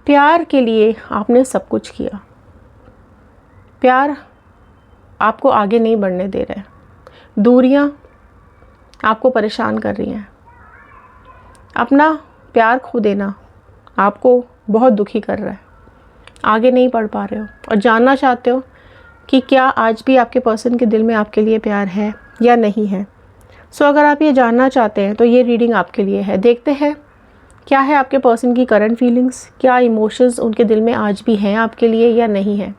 प्यार के लिए आपने सब कुछ किया, प्यार आपको आगे नहीं बढ़ने दे रहा है, दूरियां आपको परेशान कर रही हैं, अपना प्यार खो देना आपको बहुत दुखी कर रहा है, आगे नहीं बढ़ पा रहे हो और जानना चाहते हो कि क्या आज भी आपके पर्सन के दिल में आपके लिए प्यार है या नहीं है। सो अगर आप ये जानना चाहते हैं तो ये रीडिंग आपके लिए है। देखते हैं क्या है आपके पर्सन की करंट फीलिंग्स, क्या इमोशंस उनके दिल में आज भी हैं आपके लिए या नहीं है।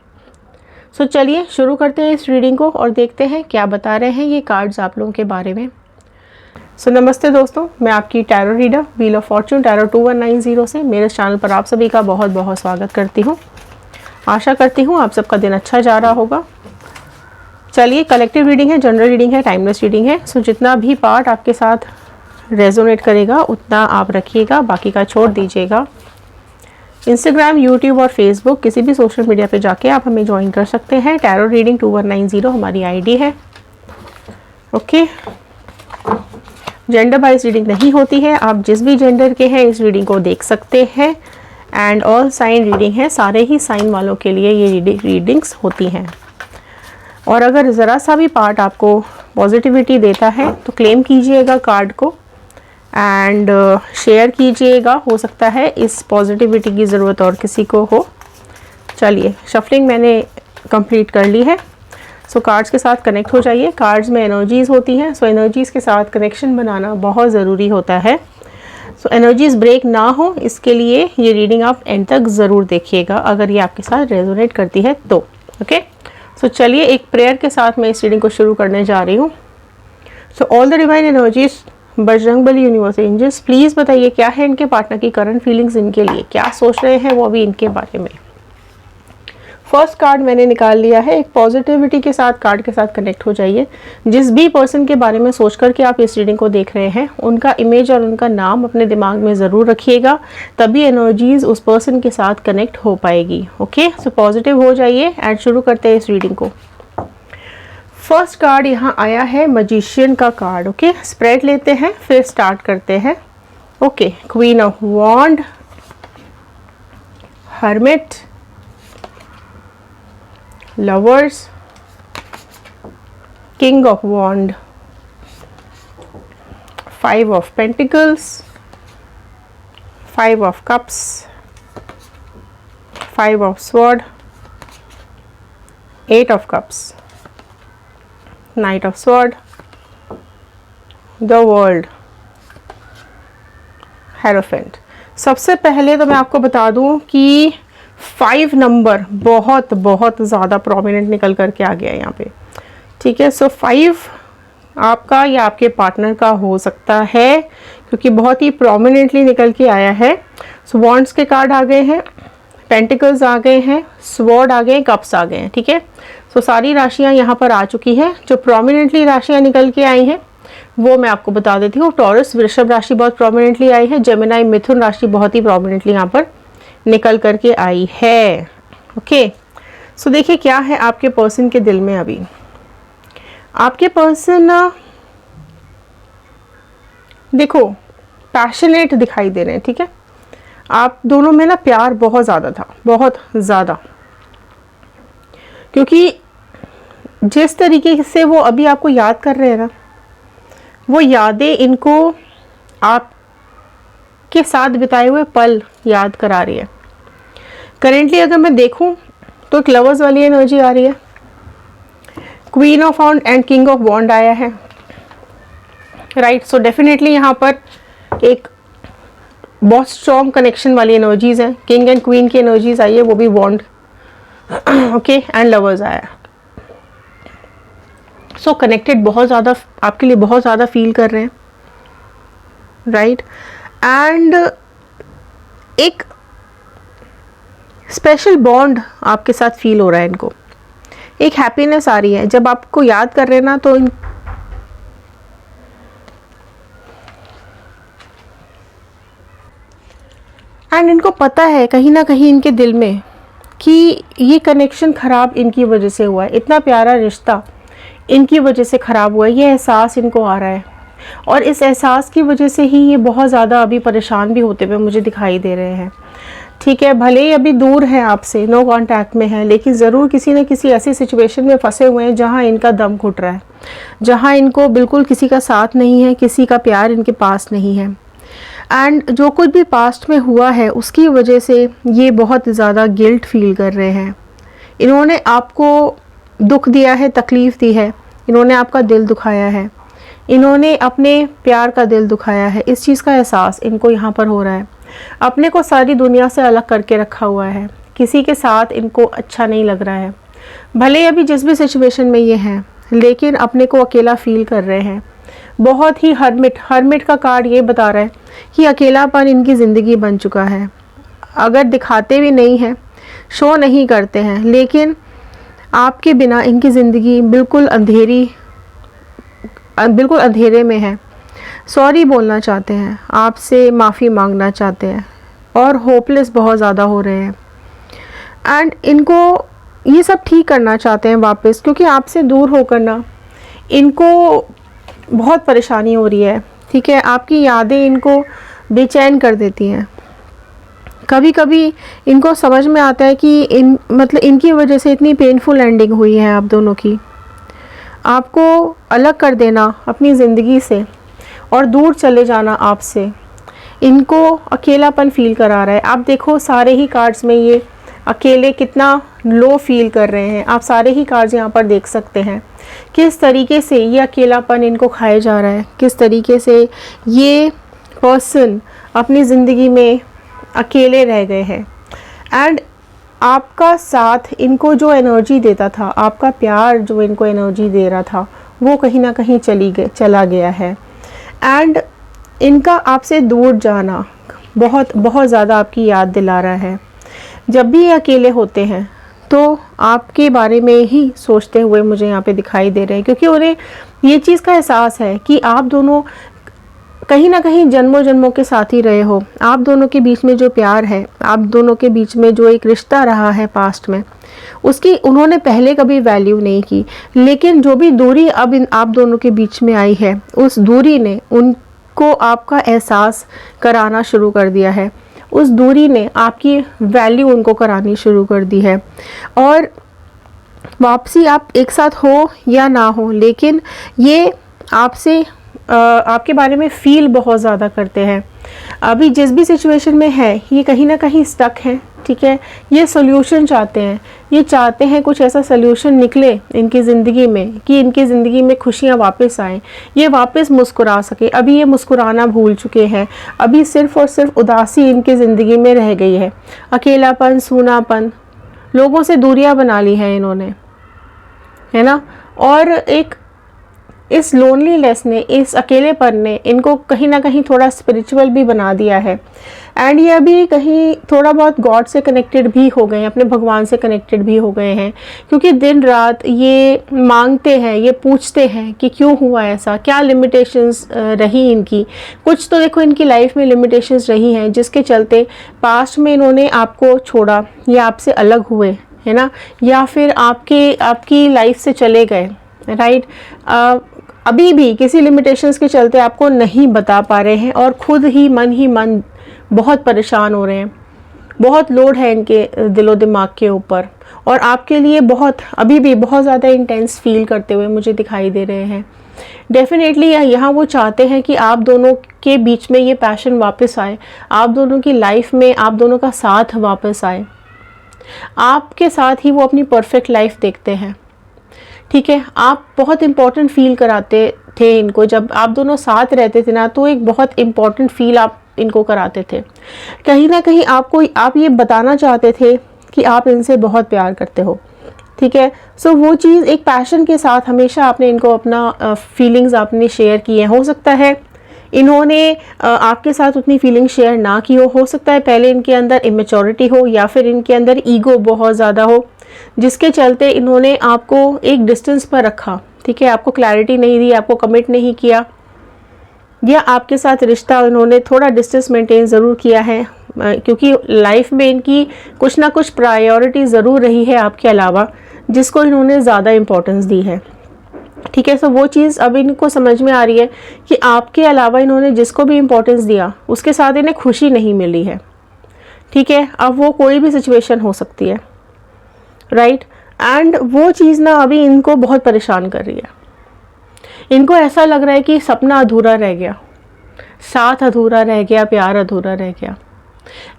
सो चलिए शुरू करते हैं इस रीडिंग को और देखते हैं क्या बता रहे हैं ये कार्ड्स आप लोगों के बारे में। सो नमस्ते दोस्तों, मैं आपकी tarot reader wheel of Fortune tarot 2190 से मेरे चैनल पर आप सभी का बहुत बहुत स्वागत करती हूँ। आशा करती हूँ आप सबका दिन अच्छा जा रहा होगा। चलिए, कलेक्टिव रीडिंग है, जनरल रीडिंग है, टाइमलेस रीडिंग है। सो जितना भी पार्ट आपके साथ रेजोनेट करेगा उतना आप रखिएगा, बाकी का छोड़ दीजिएगा। इंस्टाग्राम, यूट्यूब और फेसबुक किसी भी सोशल मीडिया पे जाके आप हमें ज्वाइन कर सकते हैं। टैरो रीडिंग 2190 हमारी आईडी है। ओके, जेंडर वाइज रीडिंग नहीं होती है, आप जिस भी जेंडर के हैं इस रीडिंग को देख सकते हैं। एंड ऑल साइन रीडिंग है, सारे ही साइन वालों के लिए ये रीडिंग्स होती हैं। और अगर ज़रा सा भी पार्ट आपको पॉजिटिविटी देता है तो क्लेम कीजिएगा कार्ड को एंड शेयर कीजिएगा। हो सकता है इस पॉजिटिविटी की ज़रूरत और किसी को हो। चलिए, शफलिंग मैंने कंप्लीट कर ली है। सो कार्ड्स के साथ कनेक्ट हो जाइए। कार्ड्स में एनर्जीज़ होती हैं, सो एनर्जीज़ के साथ कनेक्शन बनाना बहुत ज़रूरी होता है। सो एनर्जीज़ ब्रेक ना हो इसके लिए ये रीडिंग आप एंड तक ज़रूर देखिएगा अगर ये आपके साथ रेजोनेट करती है तो। ओके, सो चलिए एक प्रेयर के साथ मैं इस रीडिंग को शुरू करने जा रही हूँ। So all the divine energies, Bajrangbali, universe, angels, please बताइए क्या है इनके पार्टनर की करंट फीलिंग्स, इनके लिए क्या सोच रहे हैं वो भी इनके बारे में। फर्स्ट कार्ड मैंने निकाल लिया है। एक पॉजिटिविटी के साथ कार्ड के साथ कनेक्ट हो जाइए। जिस भी पर्सन के बारे में सोच करके आप इस रीडिंग को देख रहे हैं उनका इमेज और उनका नाम अपने दिमाग में ज़रूर रखिएगा, तभी एनर्जीज उस पर्सन के साथ कनेक्ट हो पाएगी। ओके, सो पॉजिटिव हो जाइए एंड शुरू करते हैं इस रीडिंग को। फर्स्ट कार्ड यहाँ आया है मैजिशियन का कार्ड। ओके, स्प्रेड लेते हैं फिर स्टार्ट करते हैं। Okay, queen of wand, hermit, lovers, king of wand, 5 of pentacles, 5 of cups, 5 of sword, 8 of cups, knight of sword, the world, hierophant। सबसे पहले तो मैं आपको बता दूं कि 5 नंबर बहुत बहुत ज़्यादा प्रोमिनेंट निकल करके आ गया है यहाँ पे। ठीक है, सो 5 आपका या आपके पार्टनर का हो सकता है क्योंकि बहुत ही प्रोमिनेंटली निकल के आया है। सो वॉन्ड्स के कार्ड आ गए हैं, पेंटिकल्स आ गए हैं, स्वॉर्ड आ गए, कप्स आ गए हैं। ठीक है, सो सारी राशियाँ यहाँ पर आ चुकी हैं। जो प्रोमिनेंटली राशियाँ निकल के आई हैं वो मैं आपको बता देती हूँ। टॉरस, वृषभ राशि बहुत प्रोमिनेंटली आई है। जेमिनी, मिथुन राशि बहुत ही प्रोमिनेंटली यहाँ पर निकल करके आई है। ओके, सो देखिए क्या है आपके पर्सन के दिल में। अभी आपके पर्सन देखो पैशनेट दिखाई दे रहे हैं। ठीक है, आप दोनों में ना प्यार बहुत ज़्यादा था, बहुत ज़्यादा, क्योंकि जिस तरीके से वो अभी आपको याद कर रहे हैं ना, वो यादें इनको आप के साथ बिताए हुए पल याद करा रही है। करेंटली अगर मैं देखूं तो एक लवर्स वाली एनर्जी आ रही है। Queen of wand and king of wand आया है। राइट, सो डेफिनेटली यहाँ पर एक बहुत स्ट्रॉन्ग कनेक्शन वाली एनर्जीज हैं। किंग एंड क्वीन की एनर्जीज आई है, वो भी वॉन्ड। ओके, एंड लवर्स आया। सो कनेक्टेड बहुत ज़्यादा आपके लिए, बहुत ज़्यादा फील कर रहे हैं। राइट, एंड एक स्पेशल बॉन्ड आपके साथ फील हो रहा है इनको। एक हैप्पीनेस आ रही है जब आपको याद कर रहे हैं ना, तो एंड इनको पता है कहीं ना कहीं इनके दिल में कि ये कनेक्शन ख़राब इनकी वजह से हुआ है। इतना प्यारा रिश्ता इनकी वजह से ख़राब हुआ है, ये एहसास इनको आ रहा है। और इस एहसास की वजह से ही ये बहुत ज़्यादा अभी परेशान भी होते हुए मुझे दिखाई दे रहे हैं। ठीक है, भले ही अभी दूर है आपसे, नो कांटेक्ट में है, लेकिन ज़रूर किसी न किसी ऐसी सिचुएशन में फंसे हुए हैं जहां इनका दम घुट रहा है, जहां इनको बिल्कुल किसी का साथ नहीं है, किसी का प्यार इनके पास नहीं है। एंड जो कुछ भी पास्ट में हुआ है उसकी वजह से ये बहुत ज़्यादा गिल्ट फील कर रहे हैं। इन्होंने आपको दुख दिया है, तकलीफ़ दी है, इन्होंने आपका दिल दुखाया है, इन्होंने अपने प्यार का दिल दुखाया है। इस चीज़ का एहसास इनको यहाँ पर हो रहा है। अपने को सारी दुनिया से अलग करके रखा हुआ है, किसी के साथ इनको अच्छा नहीं लग रहा है। भले ही अभी जिस भी सिचुएशन में ये हैं, लेकिन अपने को अकेला फील कर रहे हैं। बहुत ही हर्मिट का कार्ड ये बता रहा है कि अकेलापन इनकी ज़िंदगी बन चुका है। अगर दिखाते भी नहीं हैं, शो नहीं करते हैं, लेकिन आपके बिना इनकी ज़िंदगी बिल्कुल अंधेरे में है। सॉरी बोलना चाहते हैं, आपसे माफ़ी मांगना चाहते हैं और होपलेस बहुत ज़्यादा हो रहे हैं। एंड इनको ये सब ठीक करना चाहते हैं वापस, क्योंकि आपसे दूर होकर ना इनको बहुत परेशानी हो रही है। ठीक है, आपकी यादें इनको बेचैन कर देती हैं। कभी कभी इनको समझ में आता है कि इनकी वजह से इतनी पेनफुल एंडिंग हुई है आप दोनों की। आपको अलग कर देना अपनी ज़िंदगी से और दूर चले जाना आपसे इनको अकेलापन फील करा रहा है। आप देखो सारे ही कार्ड्स में ये अकेले कितना लो फील कर रहे हैं। आप सारे ही कार्ड्स यहाँ पर देख सकते हैं किस तरीके से ये अकेलापन इनको खाया जा रहा है, किस तरीके से ये पर्सन अपनी ज़िंदगी में अकेले रह गए हैं। एंड आपका साथ इनको जो एनर्जी देता था, आपका प्यार जो इनको एनर्जी दे रहा था, वो कहीं ना कहीं चला गया है। एंड इनका आपसे दूर जाना बहुत बहुत ज़्यादा आपकी याद दिला रहा है। जब भी ये अकेले होते हैं तो आपके बारे में ही सोचते हुए मुझे यहाँ पे दिखाई दे रहे हैं, क्योंकि उन्हें ये चीज़ का एहसास है कि आप दोनों कहीं ना कहीं जन्मों जन्मों के साथ ही रहे हो। आप दोनों के बीच में जो प्यार है, आप दोनों के बीच में जो एक रिश्ता रहा है पास्ट में, उसकी उन्होंने पहले कभी वैल्यू नहीं की। लेकिन जो भी दूरी अब आप दोनों के बीच में आई है, उस दूरी ने उनको आपका एहसास कराना शुरू कर दिया है। उस दूरी ने आपकी वैल्यू उनको करानी शुरू कर दी है। और वापसी आप एक साथ हो या ना हो, लेकिन ये आपसे आपके बारे में फ़ील बहुत ज़्यादा करते हैं। अभी जिस भी सिचुएशन में है ये कहीं ना कहीं स्टक है। ठीक है, ये सोल्यूशन चाहते हैं, ये चाहते हैं कुछ ऐसा सोल्यूशन निकले इनकी ज़िंदगी में कि इनकी ज़िंदगी में खुशियाँ वापस आएँ, ये वापस मुस्कुरा सके। अभी ये मुस्कुराना भूल चुके हैं, अभी सिर्फ़ और सिर्फ उदासी इनकी ज़िंदगी में रह गई है। अकेलापन, सूनापन, लोगों से दूरियां बना ली हैं इन्होंने, है ना। और एक इस लोनलीनेस ने, इस अकेलेपन ने इनको कहीं ना कहीं थोड़ा स्पिरिचुअल भी बना दिया है। एंड ये अभी कहीं थोड़ा बहुत गॉड से कनेक्टेड भी हो गए हैं, अपने भगवान से कनेक्टेड भी हो गए हैं, क्योंकि दिन रात ये मांगते हैं, ये पूछते हैं कि क्यों हुआ ऐसा, क्या लिमिटेशंस रही इनकी। कुछ तो देखो इनकी लाइफ में लिमिटेशंस रही हैं जिसके चलते पास्ट में इन्होंने आपको छोड़ा या आपसे अलग हुए, है ना, या फिर आपकी लाइफ से चले गए, राइट। अभी भी किसी लिमिटेशंस के चलते आपको नहीं बता पा रहे हैं और खुद ही मन बहुत परेशान हो रहे हैं। बहुत लोड है इनके दिलो दिमाग के ऊपर और आपके लिए अभी भी बहुत ज़्यादा इंटेंस फील करते हुए मुझे दिखाई दे रहे हैं। डेफिनेटली यहाँ वो चाहते हैं कि आप दोनों के बीच में ये पैशन वापस आए, आप दोनों की लाइफ में आप दोनों का साथ वापस आए। आपके साथ ही वो अपनी परफेक्ट लाइफ देखते हैं। ठीक है, आप बहुत इम्पोर्टेंट फील कराते थे इनको, जब आप दोनों साथ रहते थे ना, तो एक बहुत इम्पोर्टेंट फील आप इनको कराते थे। कहीं ना कहीं आप ये बताना चाहते थे कि आप इनसे बहुत प्यार करते हो। ठीक है, सो वो चीज़ एक पैशन के साथ हमेशा आपने इनको अपना फीलिंग्स आपने शेयर की हैं। हो सकता है इन्होंने आपके साथ उतनी फीलिंग शेयर ना की हो सकता है पहले इनके अंदर इमेच्योरिटी हो या फिर इनके अंदर ईगो बहुत ज़्यादा हो, जिसके चलते इन्होंने आपको एक डिस्टेंस पर रखा। ठीक है, आपको क्लैरिटी नहीं दी, आपको कमिट नहीं किया, या आपके साथ रिश्ता इन्होंने थोड़ा डिस्टेंस मेंटेन ज़रूर किया है, क्योंकि लाइफ में इनकी कुछ ना कुछ प्रायोरिटी ज़रूर रही है आपके अलावा, जिसको इन्होंने ज़्यादा इम्पोर्टेंस दी है। ठीक है, सो वो चीज़ अब इनको समझ में आ रही है कि आपके अलावा इन्होंने जिसको भी इम्पोर्टेंस दिया उसके साथ इन्हें खुशी नहीं मिली है। ठीक है, अब वो कोई भी सिचुएशन हो सकती है, राइट। एंड वो चीज़ ना अभी इनको बहुत परेशान कर रही है। इनको ऐसा लग रहा है कि सपना अधूरा रह गया, साथ अधूरा रह गया, प्यार अधूरा रह गया।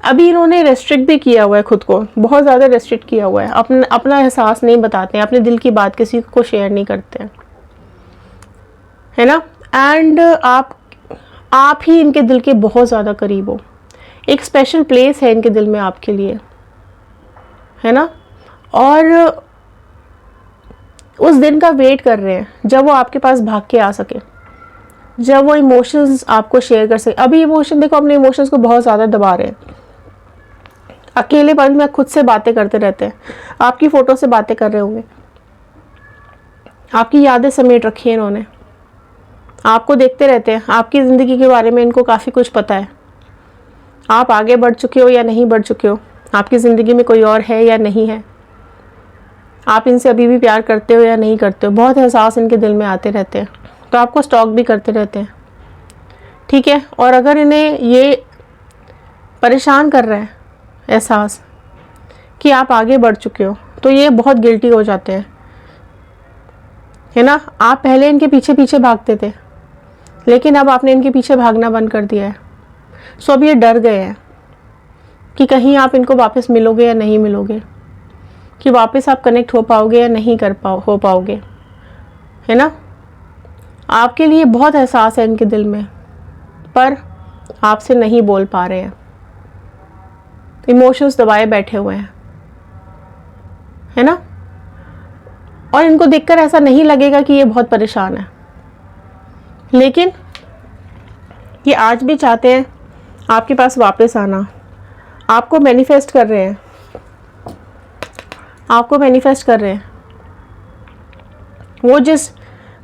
अभी इन्होंने रेस्ट्रिक्ट भी किया हुआ है खुद को, बहुत ज़्यादा रेस्ट्रिक्ट किया हुआ है। अपना एहसास नहीं बताते हैं, अपने दिल की बात किसी को शेयर नहीं करते हैं, है ना। एंड आप ही इनके दिल के बहुत ज़्यादा करीब हो। एक स्पेशल प्लेस है इनके दिल में आपके लिए, है ना। और उस दिन का वेट कर रहे हैं जब वो आपके पास भाग के आ सके, जब वो इमोशंस आपको शेयर कर सके। अभी इमोशन देखो, अपने इमोशंस को बहुत ज़्यादा दबा रहे हैं, अकेलेपन में खुद से बातें करते रहते हैं, आपकी फ़ोटो से बातें कर रहे होंगे, आपकी यादें समेट रखी है इन्होंने, आपको देखते रहते हैं, आपकी ज़िंदगी के बारे में इनको काफ़ी कुछ पता है। आप आगे बढ़ चुके हो या नहीं बढ़ चुके हो, आपकी ज़िंदगी में कोई और है या नहीं है, आप इनसे अभी भी प्यार करते हो या नहीं करते हो, बहुत एहसास इनके दिल में आते रहते हैं, तो आपको स्टॉक भी करते रहते हैं, ठीक है। और अगर इन्हें ये परेशान कर रहा है एहसास कि आप आगे बढ़ चुके हो, तो ये बहुत गिल्टी हो जाते हैं, है ना। आप पहले इनके पीछे पीछे भागते थे, लेकिन अब आपने इनके पीछे भागना बंद कर दिया है। सो अब ये डर गए हैं कि कहीं आप इनको वापस मिलोगे या नहीं मिलोगे, कि वापस आप कनेक्ट हो पाओगे या नहीं हो पाओगे, है ना। आपके लिए बहुत एहसास है इनके दिल में, पर आपसे नहीं बोल पा रहे हैं, इमोशंस दबाए बैठे हुए हैं, है ना। और इनको देखकर ऐसा नहीं लगेगा कि ये बहुत परेशान है, लेकिन ये आज भी चाहते हैं आपके पास वापस आना। आपको मैनिफेस्ट कर रहे हैं, आपको मैनिफेस्ट कर रहे हैं। वो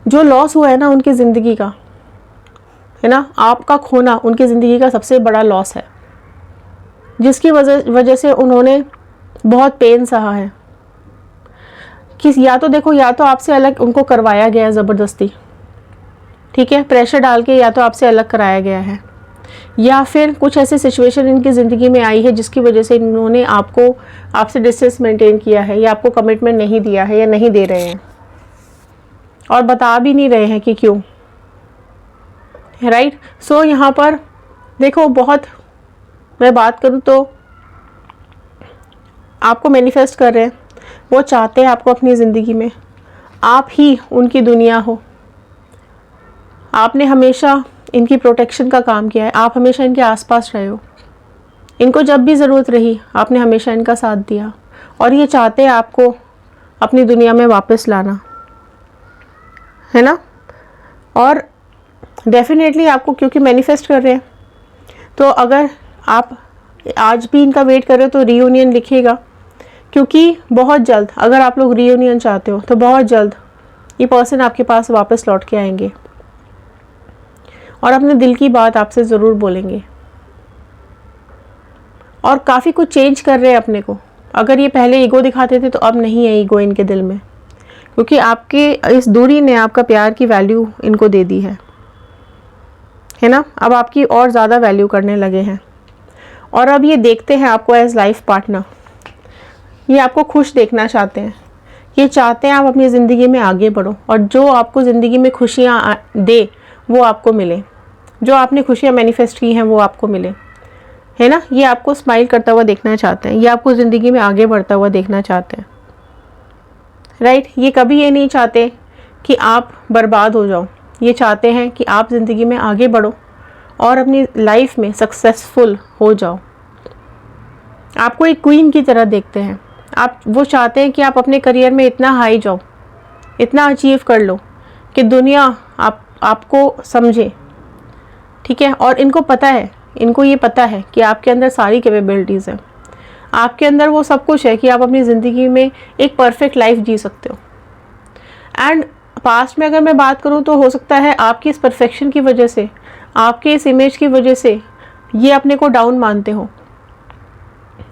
जो लॉस हुआ है ना उनकी ज़िंदगी का, है ना, आपका खोना उनकी ज़िंदगी का सबसे बड़ा लॉस है, जिसकी वजह से उन्होंने बहुत पेन सहा है। कि या तो देखो, या तो आपसे अलग उनको करवाया गया है ज़बरदस्ती, ठीक है, प्रेशर डाल के या तो आपसे अलग कराया गया है, या फिर कुछ ऐसी सिचुएशन इनकी ज़िंदगी में आई है जिसकी वजह से इन्होंने आपसे डिस्टेंस मेंटेन किया है, या आपको कमिटमेंट नहीं दिया है, या नहीं दे रहे हैं, और बता भी नहीं रहे हैं कि क्यों, राइट। सो यहाँ पर देखो, बहुत मैं बात करूँ तो आपको मैनिफेस्ट कर रहे हैं, वो चाहते हैं आपको अपनी ज़िंदगी में, आप ही उनकी दुनिया हो। आपने हमेशा इनकी प्रोटेक्शन का काम किया है, आप हमेशा इनके आसपास रहे हो, इनको जब भी ज़रूरत रही आपने हमेशा इनका साथ दिया, और ये चाहते हैं आपको अपनी दुनिया में वापस लाना, है ना। और डेफिनेटली आपको, क्योंकि मैनिफेस्ट कर रहे हैं, तो अगर आप आज भी इनका वेट कर रहे हो तो रीयूनियन लिखिएगा, क्योंकि बहुत जल्द, अगर आप लोग रीयूनियन चाहते हो तो बहुत जल्द ये पर्सन आपके पास वापस लौट के आएंगे और अपने दिल की बात आपसे ज़रूर बोलेंगे, और काफ़ी कुछ चेंज कर रहे हैं अपने को। अगर ये पहले ईगो दिखाते थे तो अब नहीं है ईगो इनके दिल में, क्योंकि आपके इस दूरी ने आपका प्यार की वैल्यू इनको दे दी है ना। अब आपकी और ज़्यादा वैल्यू करने लगे हैं, और अब ये देखते हैं आपको एज लाइफ पार्टनर। ये आपको खुश देखना चाहते हैं, ये चाहते हैं आप अपनी ज़िंदगी में आगे बढ़ो, और जो आपको ज़िंदगी में खुशियाँ दे वो आपको मिले, जो आपने खुशियाँ मैनिफेस्ट की हैं वो आपको मिले, है ना। ये आपको स्माइल करता हुआ देखना चाहते हैं, ये आपको ज़िंदगी में आगे बढ़ता हुआ देखना चाहते हैं, राइट। ये कभी ये नहीं चाहते कि आप बर्बाद हो जाओ, ये चाहते हैं कि आप ज़िंदगी में आगे बढ़ो और अपनी लाइफ में सक्सेसफुल हो जाओ। आपको एक क्वीन की तरह देखते हैं, वो चाहते हैं कि आप अपने करियर में इतना हाई जाओ, इतना अचीव कर लो कि दुनिया आपको समझे, ठीक है। और इनको पता है, इनको ये पता है कि आपके अंदर सारी कैपेबिलिटीज़ हैं, आपके अंदर वो सब कुछ है कि आप अपनी ज़िंदगी में एक परफेक्ट लाइफ जी सकते हो। एंड पास्ट में अगर मैं बात करूँ तो हो सकता है आपकी इस परफेक्शन की वजह से, आपके इस इमेज की वजह से ये अपने को डाउन मानते हो,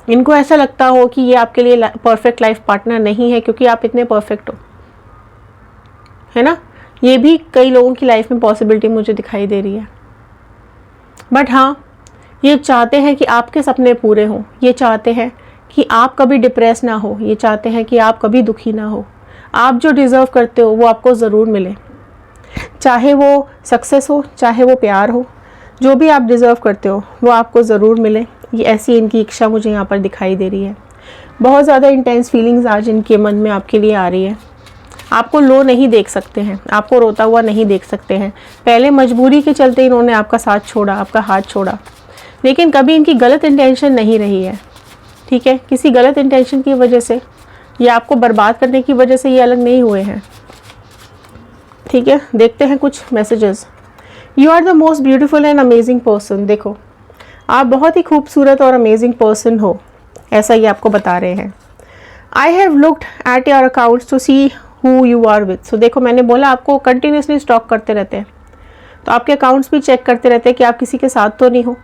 इनको ऐसा लगता हो कि ये आपके लिए परफेक्ट लाइफ पार्टनर नहीं है क्योंकि आप इतने परफेक्ट हो, है ना। ये भी कई लोगों की लाइफ में पॉसिबिलिटी मुझे दिखाई दे रही है। बट हाँ, ये चाहते हैं कि आपके सपने पूरे हों, ये चाहते हैं कि आप कभी डिप्रेस ना हो, ये चाहते हैं कि आप कभी दुखी ना हो। आप जो डिज़र्व करते हो वो आपको ज़रूर मिले, चाहे वो सक्सेस हो, चाहे वो प्यार हो, जो भी आप डिज़र्व करते हो वो आपको ज़रूर मिले। ये ऐसी इनकी इच्छा मुझे यहाँ पर दिखाई दे रही है। बहुत ज़्यादा इंटेंस फीलिंग्स आज इनके मन में आपके लिए आ रही है। आपको लो नहीं देख सकते हैं, आपको रोता हुआ नहीं देख सकते हैं। पहले मजबूरी के चलते इन्होंने आपका साथ छोड़ा, आपका हाथ छोड़ा, लेकिन कभी इनकी गलत इंटेंशन नहीं रही है, ठीक है। किसी गलत इंटेंशन की वजह से या आपको बर्बाद करने की वजह से ये अलग नहीं हुए हैं, ठीक है। देखते हैं कुछ messages. You are the most beautiful and amazing person. देखो, आप बहुत ही खूबसूरत और अमेजिंग पर्सन हो, ऐसा ये आपको बता रहे हैं। I have looked at your accounts to see who you are with. So देखो, मैंने बोला आपको कंटिन्यूसली स्टॉक करते रहते हैं, तो आपके अकाउंट्स भी चेक करते रहते हैं कि आप किसी के साथ तो नहीं हो,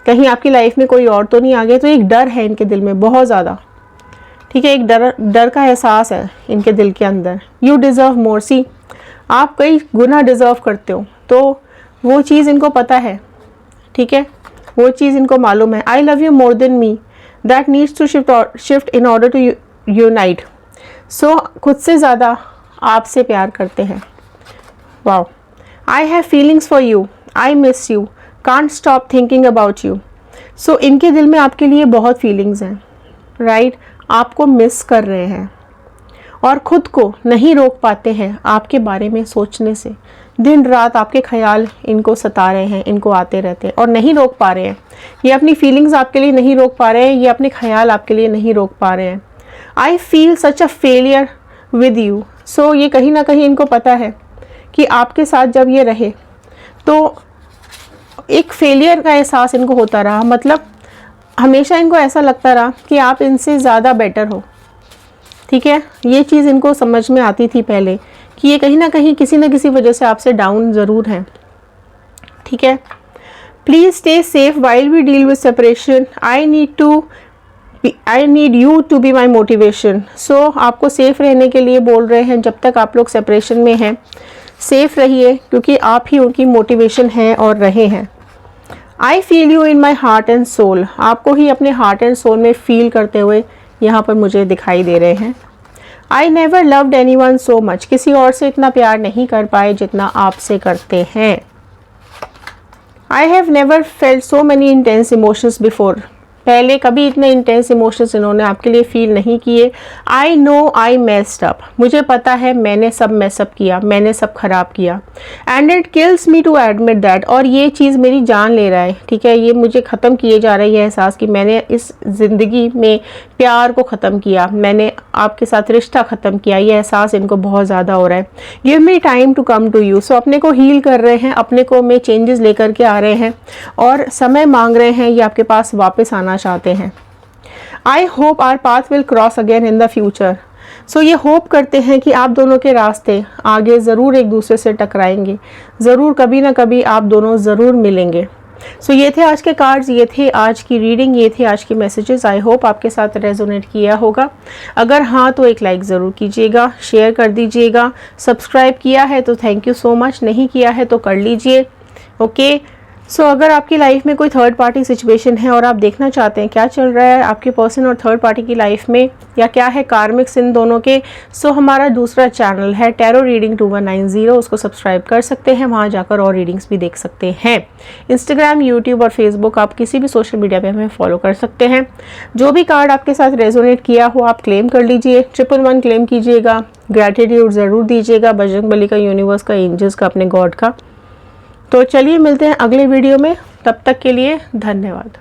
कहीं आपकी लाइफ में कोई और तो नहीं आ गया। तो एक डर है इनके दिल में बहुत ज़्यादा, ठीक है। एक डर का एहसास है इनके दिल के अंदर। यू डिज़र्व मोर। सी, आप कई गुना डिज़र्व करते हो, तो वो चीज़ इनको पता है, ठीक है, वो चीज़ इनको मालूम है। I love you more than me that needs to shift in order to unite. So खुद से ज़्यादा आपसे प्यार करते हैं। Wow. I have feelings for you, I miss you, can't stop thinking about you. So इनके दिल में आपके लिए बहुत फीलिंग्स हैं, राइट। आपको मिस कर रहे हैं और ख़ुद को नहीं रोक पाते हैं आपके बारे में सोचने से। दिन रात आपके ख्याल इनको सता रहे हैं, इनको आते रहते हैं और नहीं रोक पा रहे हैं। ये अपनी फीलिंग्स आपके लिए नहीं रोक पा रहे हैं, ये अपने ख्याल आपके लिए नहीं रोक पा रहे हैं। I feel such a failure with you. So ये कहीं ना कहीं इनको पता है कि आपके साथ जब ये रहे तो एक फेलियर का एहसास इनको होता रहा। मतलब हमेशा इनको ऐसा लगता रहा कि आप इनसे ज़्यादा बेटर हो, ठीक है। ये चीज़ इनको समझ में आती थी पहले कि ये कहीं ना कहीं किसी न किसी वजह से आपसे डाउन ज़रूर हैं, ठीक है। Please stay safe while we deal with separation. I need you to be my motivation. So आपको सेफ़ रहने के लिए बोल रहे हैं, जब तक आप लोग सेपरेशन में हैं सेफ़ रहिए, क्योंकि आप ही उनकी मोटिवेशन हैं और रहे हैं। I feel you in my heart and soul. आपको ही अपने हार्ट एंड सोल में फील करते हुए यहाँ पर मुझे दिखाई दे रहे हैं। I never loved anyone so much. किसी और से इतना प्यार नहीं कर पाए जितना आपसे करते हैं। I have never felt so many intense emotions before. पहले कभी इतने इंटेंस इमोशंस इन्होंने आपके लिए फील नहीं किए। I know I messed up. मुझे पता है मैंने सब मेसअप किया, मैंने सब खराब किया। And it kills me to admit that. और ये चीज़ मेरी जान ले रहा है, ठीक है। ये मुझे ख़त्म किए जा रहा है ये एहसास कि मैंने इस ज़िंदगी में प्यार को ख़त्म किया, मैंने आपके साथ रिश्ता ख़त्म किया। ये एहसास इनको बहुत ज़्यादा हो रहा है। Give me time to come to you. So अपने को हील कर रहे हैं, अपने को में चेंजेस लेकर के आ रहे हैं और समय मांग रहे हैं, ये आपके पास वापस आना चाहते हैं। I hope our path will cross again in the future. So ये होप करते हैं कि आप दोनों के रास्ते आगे ज़रूर एक दूसरे से टकराएंगे, ज़रूर कभी ना कभी आप दोनों ज़रूर मिलेंगे। सो ये थे आज के कार्ड्स, ये थे आज की रीडिंग, ये थे आज के मैसेजेस। आई होप आपके साथ रेजोनेट किया होगा। अगर हाँ तो एक लाइक ज़रूर कीजिएगा, शेयर कर दीजिएगा। सब्सक्राइब किया है तो थैंक यू सो मच, नहीं किया है तो कर लीजिए, ओके। सो अगर आपकी लाइफ में कोई थर्ड पार्टी सिचुएशन है और आप देखना चाहते हैं क्या चल रहा है आपके पर्सन और थर्ड पार्टी की लाइफ में, या क्या है कार्मिक्स इन दोनों के, सो हमारा दूसरा चैनल है टैरो रीडिंग 2190, उसको सब्सक्राइब कर सकते हैं, वहाँ जाकर और रीडिंग्स भी देख सकते हैं। इंस्टाग्राम, यूट्यूब और फेसबुक, आप किसी भी सोशल मीडिया पे हमें फॉलो कर सकते हैं। जो भी कार्ड आपके साथ रेजोनेट किया हो आप क्लेम कर लीजिए, 111 क्लेम कीजिएगा, ग्रैटिट्यूड ज़रूर दीजिएगा, बजरंगबली का, यूनिवर्स का, एंजल्स का, अपने गॉड का। तो चलिए मिलते हैं अगले वीडियो में, तब तक के लिए धन्यवाद।